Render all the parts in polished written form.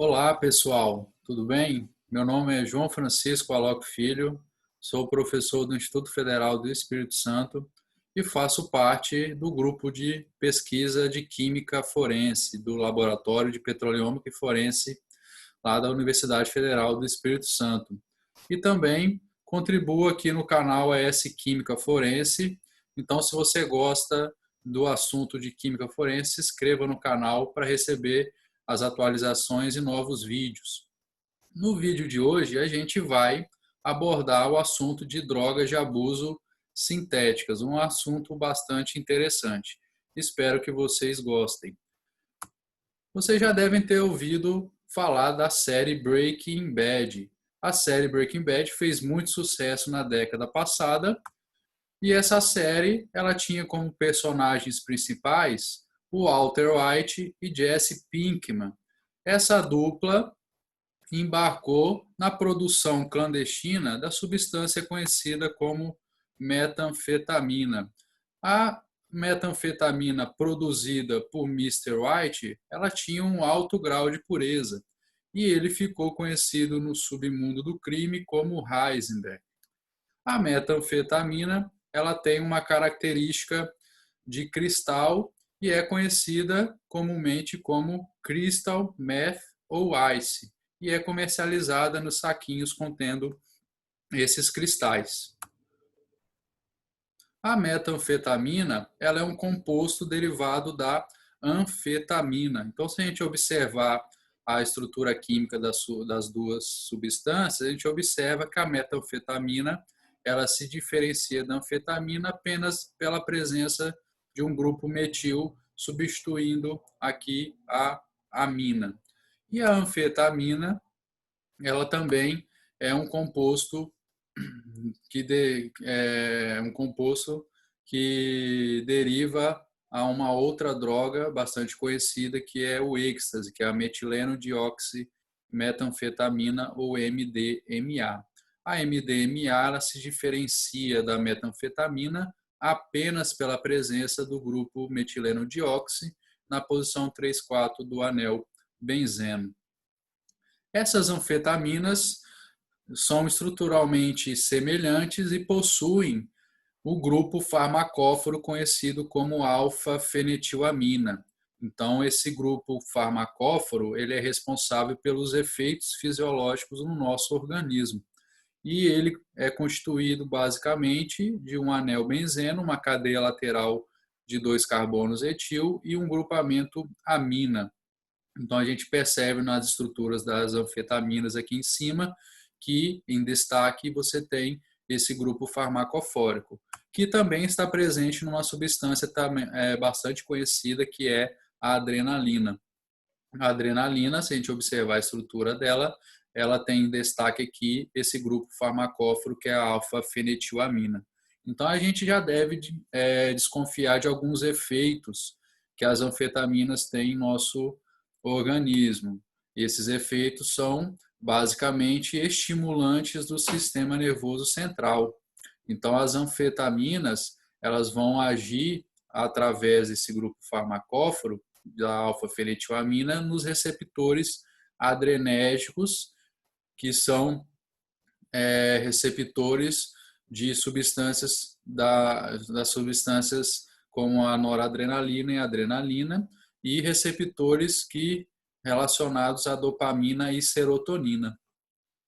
Olá, pessoal, tudo bem? Meu nome é João Francisco Aloco Filho, sou professor do Instituto Federal do Espírito Santo e faço parte do grupo de pesquisa de Química Forense do Laboratório de Petroleômica e Forense lá da Universidade Federal do Espírito Santo. E também contribuo aqui no canal ES Química Forense. Então, se você gosta do assunto de Química Forense, se inscreva no canal para receber as atualizações e novos vídeos. No vídeo de hoje, a gente vai abordar o assunto de drogas de abuso sintéticas, um assunto bastante interessante. Espero que vocês gostem. Vocês já devem ter ouvido falar da série Breaking Bad. A série Breaking Bad fez muito sucesso na década passada e essa série ela tinha como personagens principais o Walter White e Jesse Pinkman. Essa dupla embarcou na produção clandestina da substância conhecida como metanfetamina. A metanfetamina produzida por Mr. White, ela tinha um alto grau de pureza e ele ficou conhecido no submundo do crime como Heisenberg. A metanfetamina, ela tem uma característica de cristal e é conhecida comumente como crystal meth ou ice e é comercializada nos saquinhos contendo esses cristais. A metanfetamina, ela é um composto derivado da anfetamina. Então, se a gente observar a estrutura química das duas substâncias, a gente observa que a metanfetamina ela se diferencia da anfetamina apenas pela presença de um grupo metil substituindo aqui a amina. E a anfetamina, ela também é um composto que deriva a uma outra droga bastante conhecida que é o êxtase, que é a metileno dioximetanfetamina ou MDMA. A MDMA ela se diferencia da metanfetamina apenas pela presença do grupo metileno dioxi na posição 3,4 do anel benzeno. Essas anfetaminas são estruturalmente semelhantes e possuem o grupo farmacóforo conhecido como alfa-fenetilamina. Então, esse grupo farmacóforo ele é responsável pelos efeitos fisiológicos no nosso organismo. E ele é constituído basicamente de um anel benzeno, uma cadeia lateral de 2 carbonos etil e um grupamento amina. Então, a gente percebe nas estruturas das anfetaminas aqui em cima que, em destaque, você tem esse grupo farmacofórico, que também está presente numa substância bastante conhecida, que é a adrenalina. A adrenalina, se a gente observar a estrutura dela, ela tem em destaque aqui esse grupo farmacóforo, que é a alfa-fenetilamina. Então, a gente já deve desconfiar de alguns efeitos que as anfetaminas têm em nosso organismo. Esses efeitos são basicamente estimulantes do sistema nervoso central. Então, as anfetaminas elas vão agir através desse grupo farmacóforo da alfa-fenetilamina nos receptores adrenérgicos, que são receptores de substâncias das substâncias como a noradrenalina e a adrenalina e receptores que relacionados à dopamina e serotonina.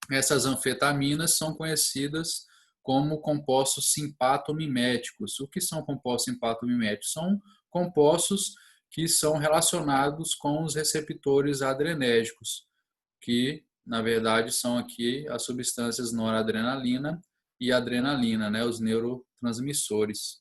Essas anfetaminas são conhecidas como compostos simpatomiméticos. O que são compostos simpatomiméticos? São compostos que são relacionados com os receptores adrenérgicos, que na verdade são aqui as substâncias noradrenalina e adrenalina, né, os neurotransmissores.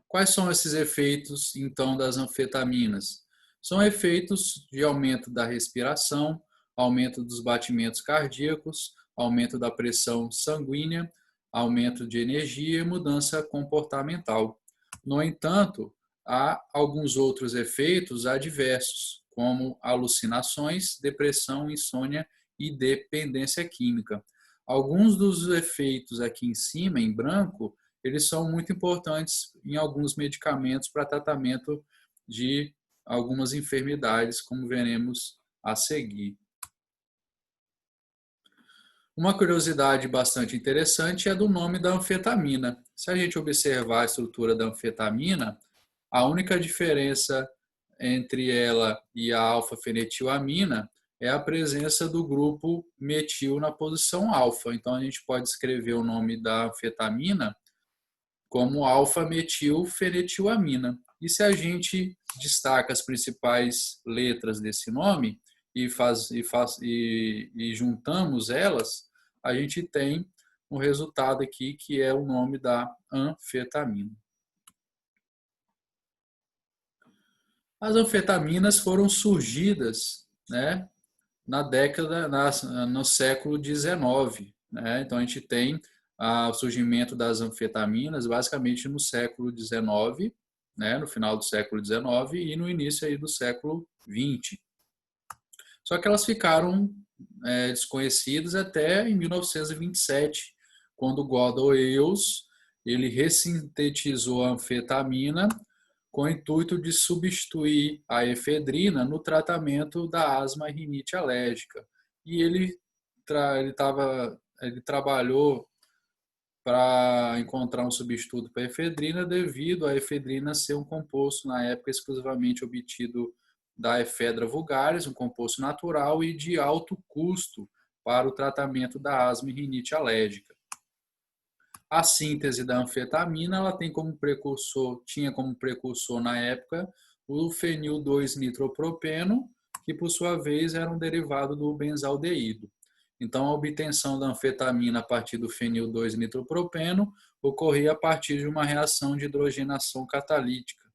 Quais são esses efeitos, então, das anfetaminas? São efeitos de aumento da respiração, aumento dos batimentos cardíacos, aumento da pressão sanguínea, aumento de energia e mudança comportamental. No entanto, há alguns outros efeitos adversos, como alucinações, depressão, insônia e dependência química. Alguns dos efeitos aqui em cima, em branco, eles são muito importantes em alguns medicamentos para tratamento de algumas enfermidades, como veremos a seguir. Uma curiosidade bastante interessante é do nome da anfetamina. Se a gente observar a estrutura da anfetamina, a única diferença entre ela e a alfa-fenetilamina é a presença do grupo metil na posição alfa. Então a gente pode escrever o nome da anfetamina como alfa-metilfenetilamina. E se a gente destaca as principais letras desse nome e juntamos elas, a gente tem um resultado aqui que é o nome da anfetamina. As anfetaminas foram surgidas, né, no século XIX. Né? Então a gente tem o surgimento das anfetaminas basicamente no século XIX, né, no final do século XIX e no início aí do século XX. Só que elas ficaram desconhecidas até em 1927, quando Gordon Wills ele ressintetizou a anfetamina com o intuito de substituir a efedrina no tratamento da asma e rinite alérgica. E ele trabalhou para encontrar um substituto para a efedrina devido a efedrina ser um composto, na época, exclusivamente obtido da Ephedra vulgaris, um composto natural e de alto custo para o tratamento da asma e rinite alérgica. A síntese da anfetamina ela tinha como precursor na época o fenil 2-nitropropeno, que por sua vez era um derivado do benzaldeído. Então a obtenção da anfetamina a partir do fenil 2-nitropropeno ocorria a partir de uma reação de hidrogenação catalítica.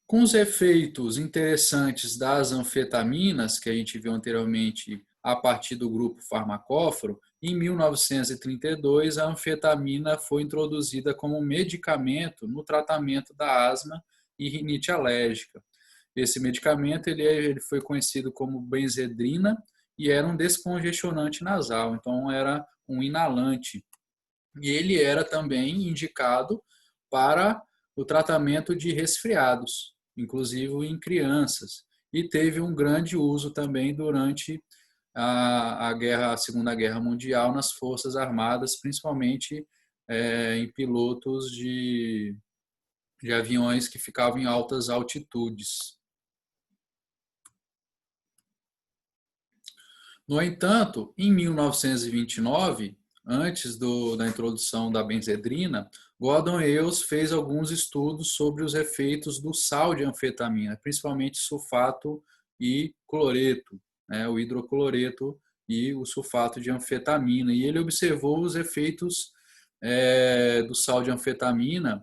Com os efeitos interessantes das anfetaminas, que a gente viu anteriormente a partir do grupo farmacóforo, em 1932 a anfetamina foi introduzida como medicamento no tratamento da asma e rinite alérgica. Esse medicamento ele foi conhecido como benzedrina e era um descongestionante nasal, então era um inalante. E ele era também indicado para o tratamento de resfriados, inclusive em crianças, e teve um grande uso também durante a Segunda Guerra Mundial nas Forças Armadas, principalmente em pilotos de aviões que ficavam em altas altitudes. No entanto, em 1929, antes da introdução da benzedrina, Gordon Wills fez alguns estudos sobre os efeitos do sal de anfetamina, principalmente sulfato e cloreto, né, o hidrocloreto e o sulfato de anfetamina. E ele observou os efeitos do sal de anfetamina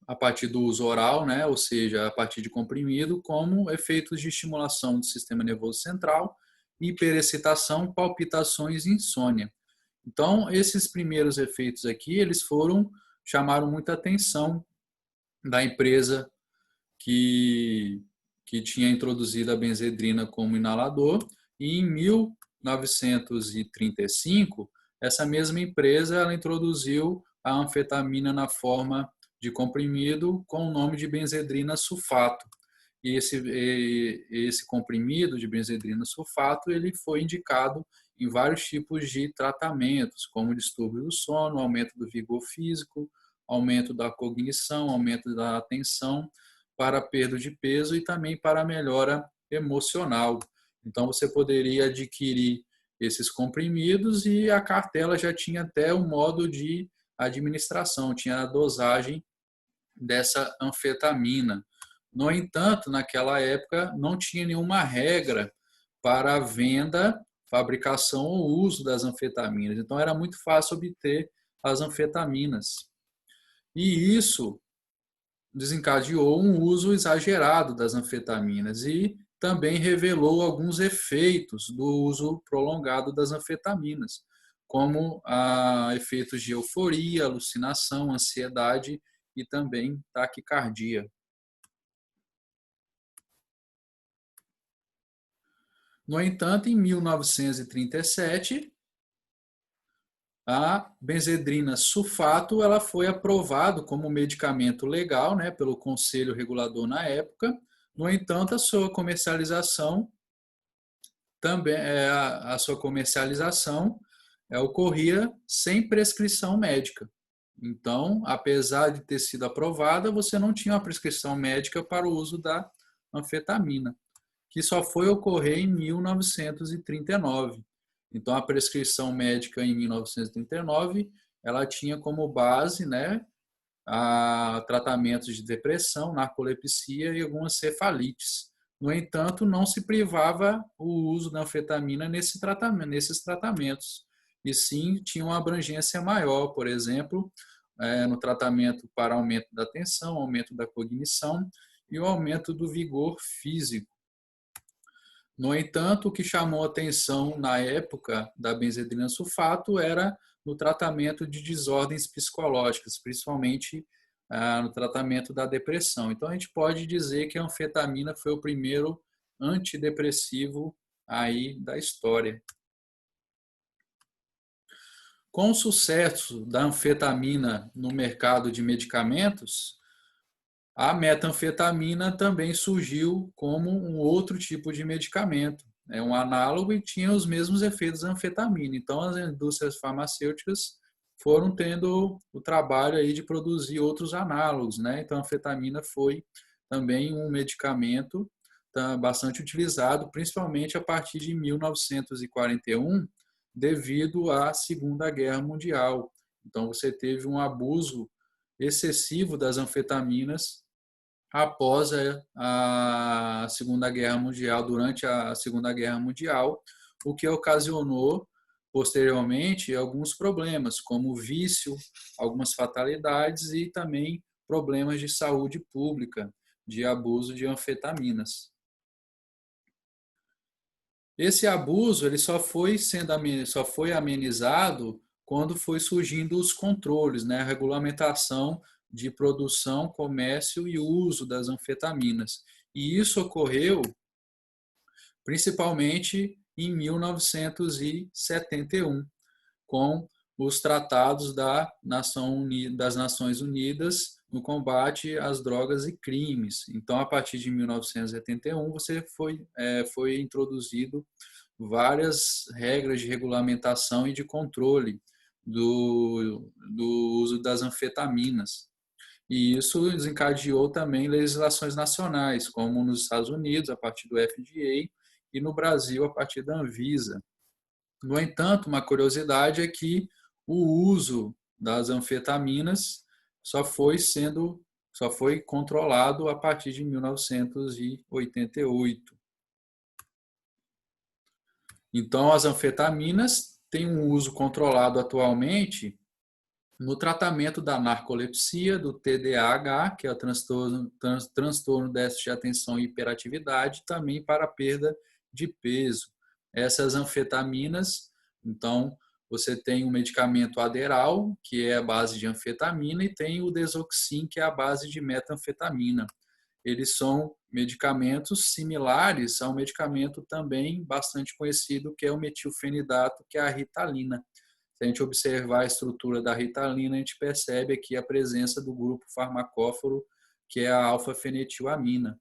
a partir do uso oral, né, ou seja, a partir de comprimido, como efeitos de estimulação do sistema nervoso central, hiperexcitação, palpitações e insônia. Então, esses primeiros efeitos aqui, chamaram muita atenção da empresa que tinha introduzido a benzedrina como inalador, e em 1935, essa mesma empresa ela introduziu a anfetamina na forma de comprimido com o nome de benzedrina sulfato. E esse comprimido de benzedrina sulfato ele foi indicado em vários tipos de tratamentos, como distúrbio do sono, aumento do vigor físico, aumento da cognição, aumento da atenção, para perda de peso e também para melhora emocional. Então você poderia adquirir esses comprimidos e a cartela já tinha até o modo de administração, tinha a dosagem dessa anfetamina. No entanto, naquela época não tinha nenhuma regra para a venda, fabricação ou uso das anfetaminas. Então era muito fácil obter as anfetaminas. E isso desencadeou um uso exagerado das anfetaminas e também revelou alguns efeitos do uso prolongado das anfetaminas, como efeitos de euforia, alucinação, ansiedade e também taquicardia. No entanto, em 1937, A benzedrina sulfato ela foi aprovado como medicamento legal, né, pelo Conselho Regulador na época. No entanto, a sua comercialização também a sua comercialização ocorria sem prescrição médica. Então, apesar de ter sido aprovada, você não tinha uma prescrição médica para o uso da anfetamina, que só foi ocorrer em 1939. Então, a prescrição médica em 1939, ela tinha como base, né, tratamentos de depressão, narcolepsia e algumas cefalites. No entanto, não se privava o uso da anfetamina nesses tratamentos, e sim tinha uma abrangência maior, por exemplo, no tratamento para aumento da atenção, aumento da cognição e o aumento do vigor físico. No entanto, o que chamou atenção na época da benzedrina sulfato era no tratamento de desordens psicológicas, principalmente no tratamento da depressão. Então, a gente pode dizer que a anfetamina foi o primeiro antidepressivo aí da história. Com o sucesso da anfetamina no mercado de medicamentos, a metanfetamina também surgiu como um outro tipo de medicamento, um análogo e tinha os mesmos efeitos da anfetamina. Então, as indústrias farmacêuticas foram tendo o trabalho aí de produzir outros análogos, né? Então, a anfetamina foi também um medicamento bastante utilizado, principalmente a partir de 1941, devido à Segunda Guerra Mundial. Então, você teve um abuso excessivo das anfetaminas após a Segunda Guerra Mundial, durante a Segunda Guerra Mundial, o que ocasionou posteriormente alguns problemas, como vício, algumas fatalidades e também problemas de saúde pública, de abuso de anfetaminas. Esse abuso ele só foi amenizado quando foi surgindo os controles, né, a regulamentação de produção, comércio e uso das anfetaminas. E isso ocorreu principalmente em 1971, com os tratados das Nações Unidas no combate às drogas e crimes. Então, a partir de 1971, foi introduzido várias regras de regulamentação e de controle do uso das anfetaminas. E isso desencadeou também legislações nacionais, como nos Estados Unidos, a partir do FDA, e no Brasil, a partir da Anvisa. No entanto, uma curiosidade é que o uso das anfetaminas só foi controlado a partir de 1988. Então, as anfetaminas têm um uso controlado atualmente no tratamento da narcolepsia, do TDAH, que é o transtorno déficit de atenção e hiperatividade, também para a perda de peso. Essas anfetaminas, então, você tem o medicamento Adderall, que é a base de anfetamina, e tem o Desoxin, que é a base de metanfetamina. Eles são medicamentos similares a um medicamento também bastante conhecido, que é o metilfenidato, que é a Ritalina. Se a gente observar a estrutura da Ritalina, a gente percebe aqui a presença do grupo farmacóforo, que é a alfa-fenetilamina.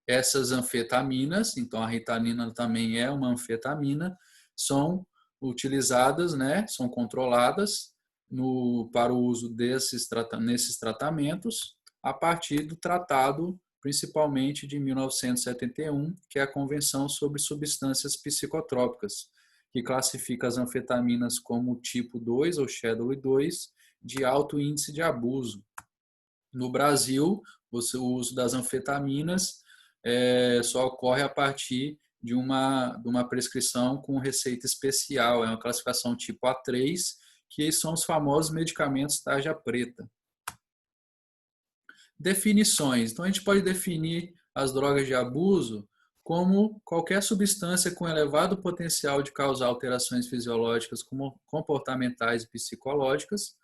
Essas anfetaminas, então a Ritalina também é uma anfetamina, são utilizadas, né, são controladas para o uso nesses tratamentos a partir do tratado, principalmente de 1971, que é a Convenção sobre Substâncias Psicotrópicas, que classifica as anfetaminas como tipo 2 ou Schedule 2 de alto índice de abuso. No Brasil, o uso das anfetaminas só ocorre a partir de uma prescrição com receita especial, é uma classificação tipo A3, que são os famosos medicamentos tarja preta. Definições. Então, a gente pode definir as drogas de abuso como qualquer substância com elevado potencial de causar alterações fisiológicas, comportamentais e psicológicas,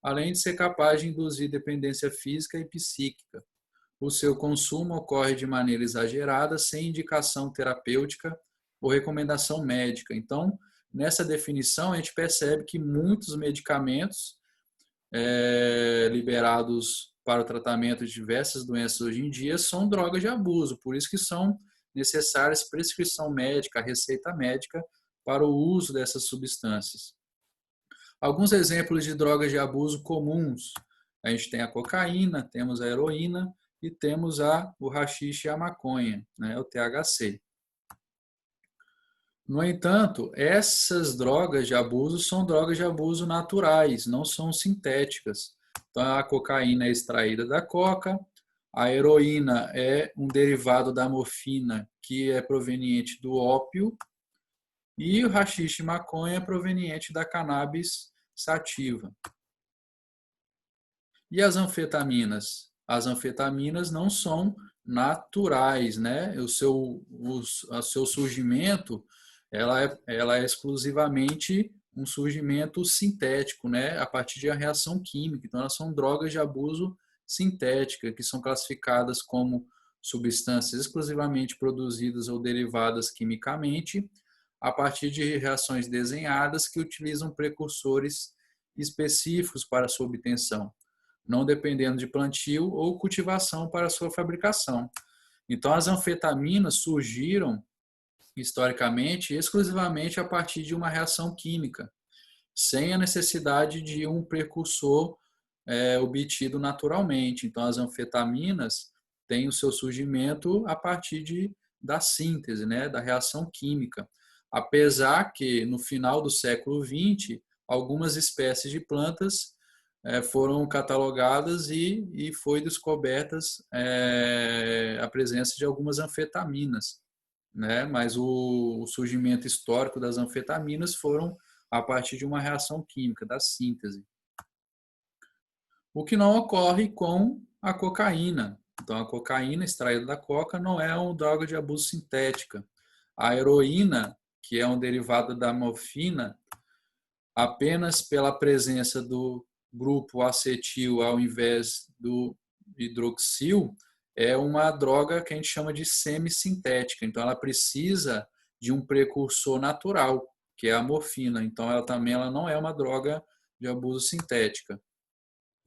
além de ser capaz de induzir dependência física e psíquica. O seu consumo ocorre de maneira exagerada, sem indicação terapêutica ou recomendação médica. Então, nessa definição, a gente percebe que muitos medicamentos liberados para o tratamento de diversas doenças hoje em dia são drogas de abuso, por isso que são necessárias prescrição médica, receita médica para o uso dessas substâncias. Alguns exemplos de drogas de abuso comuns: a gente tem a cocaína, temos a heroína e temos o haxixe e a maconha, né, o THC. No entanto, essas drogas de abuso são drogas de abuso naturais, não são sintéticas. Então, a cocaína é extraída da coca, a heroína é um derivado da morfina que é proveniente do ópio e o haxixe e maconha é proveniente da cannabis sativa. E as anfetaminas? As anfetaminas não são naturais, né? O seu surgimento ela é exclusivamente um surgimento sintético, né? A partir de uma reação química. Então, elas são drogas de abuso sintética, que são classificadas como substâncias exclusivamente produzidas ou derivadas quimicamente, a partir de reações desenhadas que utilizam precursores específicos para sua obtenção, não dependendo de plantio ou cultivação para sua fabricação. Então, as anfetaminas surgiram historicamente exclusivamente a partir de uma reação química, sem a necessidade de um precursor obtido naturalmente. Então, as anfetaminas têm o seu surgimento a partir da síntese, né, da reação química. Apesar que, no final do século XX, algumas espécies de plantas foram catalogadas e foi descobertas a presença de algumas anfetaminas, né? Mas o surgimento histórico das anfetaminas foram a partir de uma reação química, da síntese. O que não ocorre com a cocaína. Então, a cocaína extraída da coca não é uma droga de abuso sintética. A heroína, que é um derivado da morfina, apenas pela presença do grupo acetil ao invés do hidroxil, é uma droga que a gente chama de semissintética. Então, ela precisa de um precursor natural, que é a morfina. Então, ela não é uma droga de abuso sintética.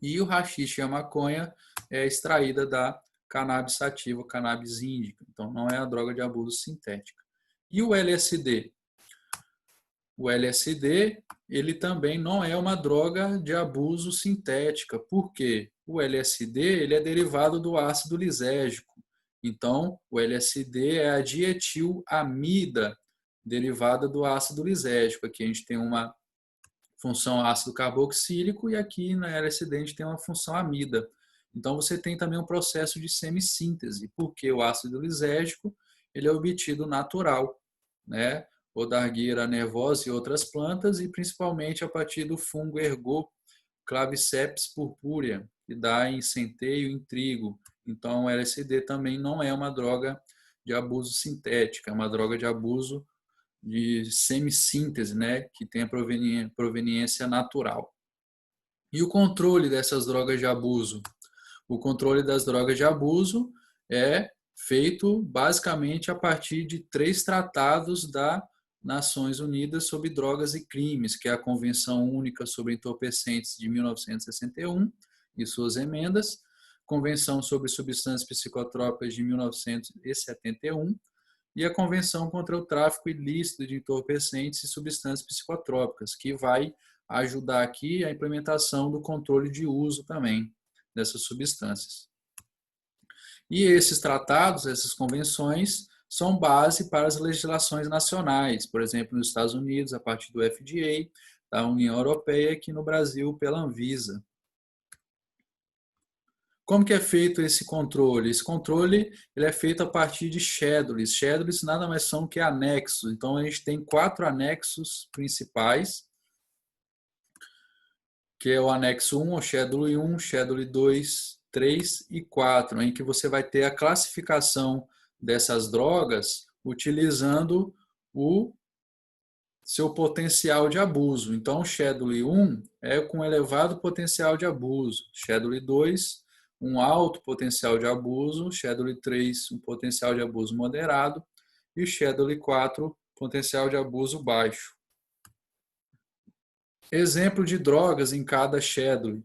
E o haxixe e a maconha é extraída da cannabis sativa, cannabis índica. Então, não é a droga de abuso sintética. E o LSD? O LSD, ele também não é uma droga de abuso sintética. Por quê? O LSD ele é derivado do ácido lisérgico. Então, o LSD é a dietilamida, derivada do ácido lisérgico. Aqui a gente tem uma função ácido carboxílico e aqui na LSD a gente tem uma função amida. Então, você tem também um processo de semissíntese, porque o ácido lisérgico ele é obtido natural, né? Odargueira nervosa e outras plantas, e principalmente a partir do fungo ergot Claviceps purpurea, que dá em centeio e em trigo. Então, o LSD também não é uma droga de abuso sintética, é uma droga de abuso de semissíntese, né, que tem a proveniência natural. E o controle dessas drogas de abuso? O controle das drogas de abuso é feito basicamente a partir de 3 tratados da Nações Unidas sobre Drogas e Crimes, que é a Convenção Única sobre Entorpecentes de 1961 e suas emendas, Convenção sobre Substâncias Psicotrópicas de 1971 e a Convenção contra o Tráfico Ilícito de Entorpecentes e Substâncias Psicotrópicas, que vai ajudar aqui a implementação do controle de uso também dessas substâncias. E esses tratados, essas convenções, são base para as legislações nacionais, por exemplo, nos Estados Unidos, a partir do FDA, da União Europeia, e aqui no Brasil, pela Anvisa. Como que é feito esse controle? Esse controle ele é feito a partir de schedules. Schedules nada mais são que anexos. Então, a gente tem 4 anexos principais, que é o anexo 1, o Schedule 1, Schedule 2, 3 e 4, em que você vai ter a classificação dessas drogas utilizando o seu potencial de abuso. Então, o Schedule 1 é com elevado potencial de abuso, Schedule 2, um alto potencial de abuso, Schedule 3, um potencial de abuso moderado e o Schedule 4, potencial de abuso baixo. Exemplo de drogas em cada schedule.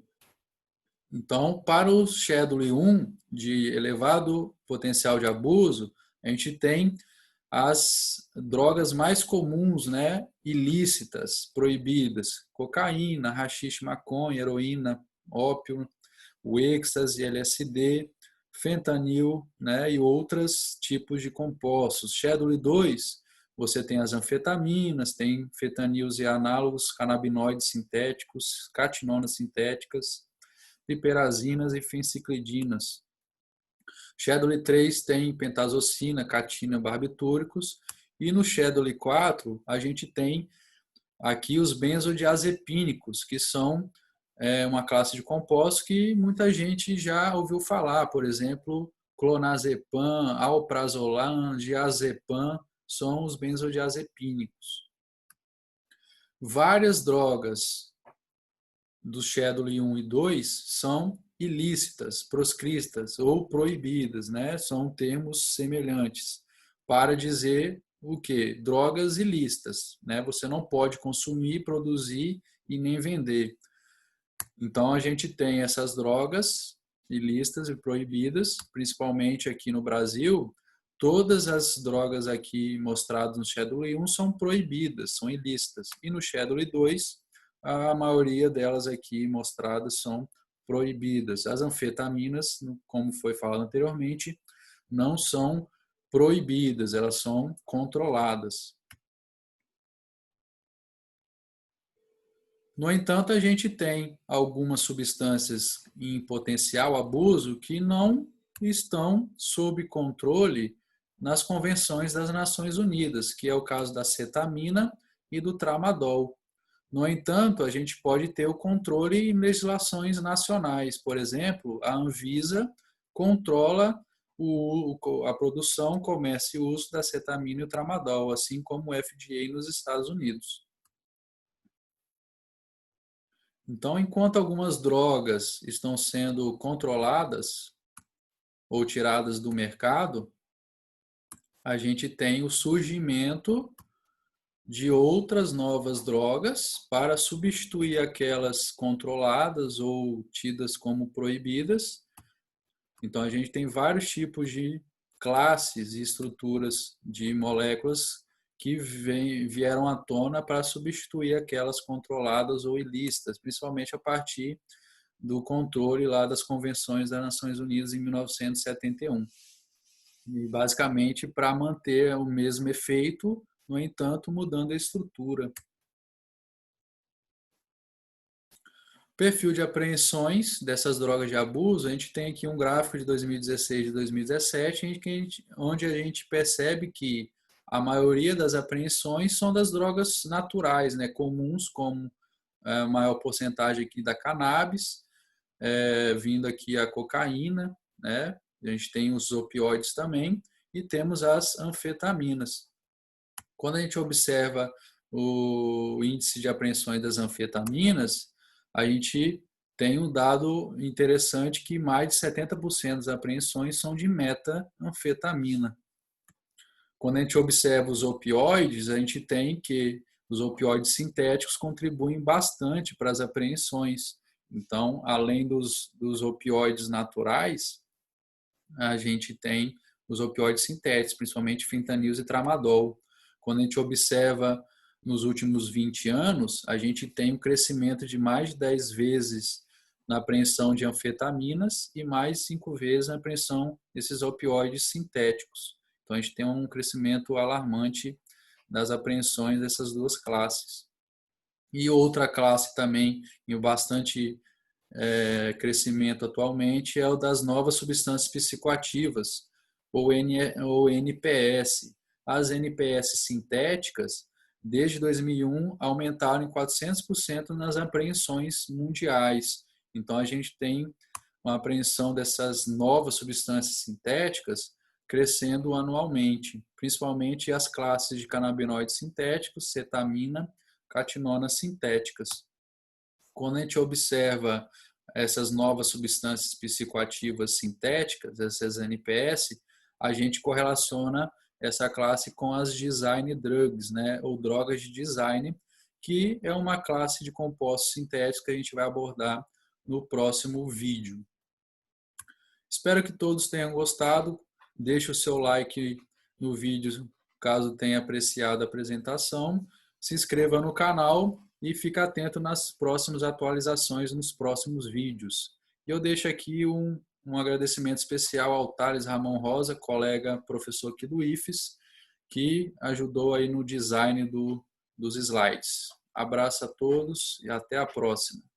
Então, para o Schedule 1, de elevado potencial de abuso, a gente tem as drogas mais comuns, né, ilícitas, proibidas: cocaína, haxixe, maconha, heroína, ópio, o êxtase, LSD, fentanil, né, e outros tipos de compostos. Schedule 2, você tem as anfetaminas, tem fentanils e análogos, canabinoides sintéticos, catinonas sintéticas, piperazinas e fenciclidinas. Schedule 3 tem pentazocina, catina, barbitúricos. E no Schedule 4, a gente tem aqui os benzodiazepínicos, que são uma classe de compostos que muita gente já ouviu falar. Por exemplo, clonazepam, alprazolam, diazepam, são os benzodiazepínicos. Várias drogas do Schedule 1 e 2 são ilícitas, proscritas ou proibidas, né? São termos semelhantes para dizer o quê? Drogas ilícitas, né? Você não pode consumir, produzir e nem vender. Então a gente tem essas drogas ilícitas e proibidas, principalmente aqui no Brasil. Todas as drogas aqui mostradas no Schedule 1 são proibidas, são ilícitas. E no Schedule 2, a maioria delas aqui mostradas são proibidas. As anfetaminas, como foi falado anteriormente, não são proibidas, elas são controladas. No entanto, a gente tem algumas substâncias em potencial abuso que não estão sob controle nas convenções das Nações Unidas, que é o caso da cetamina e do tramadol. No entanto, a gente pode ter o controle em legislações nacionais. Por exemplo, a Anvisa controla a produção, comércio e uso da cetamina e o tramadol, assim como o FDA nos Estados Unidos. Então, enquanto algumas drogas estão sendo controladas ou tiradas do mercado, a gente tem o surgimento de outras novas drogas para substituir aquelas controladas ou tidas como proibidas. Então, a gente tem vários tipos de classes e estruturas de moléculas que vieram à tona para substituir aquelas controladas ou ilícitas, principalmente a partir do controle lá das convenções das Nações Unidas em 1971. E basicamente para manter o mesmo efeito, no entanto, mudando a estrutura. Perfil de apreensões dessas drogas de abuso, a gente tem aqui um gráfico de 2016 e 2017, onde a gente percebe que a maioria das apreensões são das drogas naturais, né, comuns, como a maior porcentagem aqui da cannabis, vindo aqui a cocaína, né? A gente tem os opioides também e temos as anfetaminas. Quando a gente observa o índice de apreensões das anfetaminas, a gente tem um dado interessante que mais de 70% das apreensões são de metanfetamina. Quando a gente observa os opioides, a gente tem que os opioides sintéticos contribuem bastante para as apreensões. Então, além dos opioides naturais, a gente tem os opioides sintéticos, principalmente fentanil e tramadol. Quando a gente observa nos últimos 20 anos, a gente tem um crescimento de mais de 10 vezes na apreensão de anfetaminas e mais 5 vezes na apreensão desses opioides sintéticos. Então, a gente tem um crescimento alarmante das apreensões dessas duas classes. E outra classe também em bastante crescimento atualmente é o das novas substâncias psicoativas, ou NPS. As NPS sintéticas, desde 2001, aumentaram em 400% nas apreensões mundiais. Então, a gente tem uma apreensão dessas novas substâncias sintéticas crescendo anualmente, principalmente as classes de canabinoides sintéticos, cetamina, catinonas sintéticas. Quando a gente observa essas novas substâncias psicoativas sintéticas, essas NPS, a gente correlaciona essa classe com as design drugs, né, ou drogas de design, que é uma classe de compostos sintéticos que a gente vai abordar no próximo vídeo. Espero que todos tenham gostado. Deixe o seu like no vídeo caso tenha apreciado a apresentação. Se inscreva no canal e fique atento nas próximas atualizações nos próximos vídeos. Eu deixo aqui um agradecimento especial ao Thales Ramon Rosa, colega professor aqui do IFES, que ajudou aí no design dos slides. Abraço a todos e até a próxima.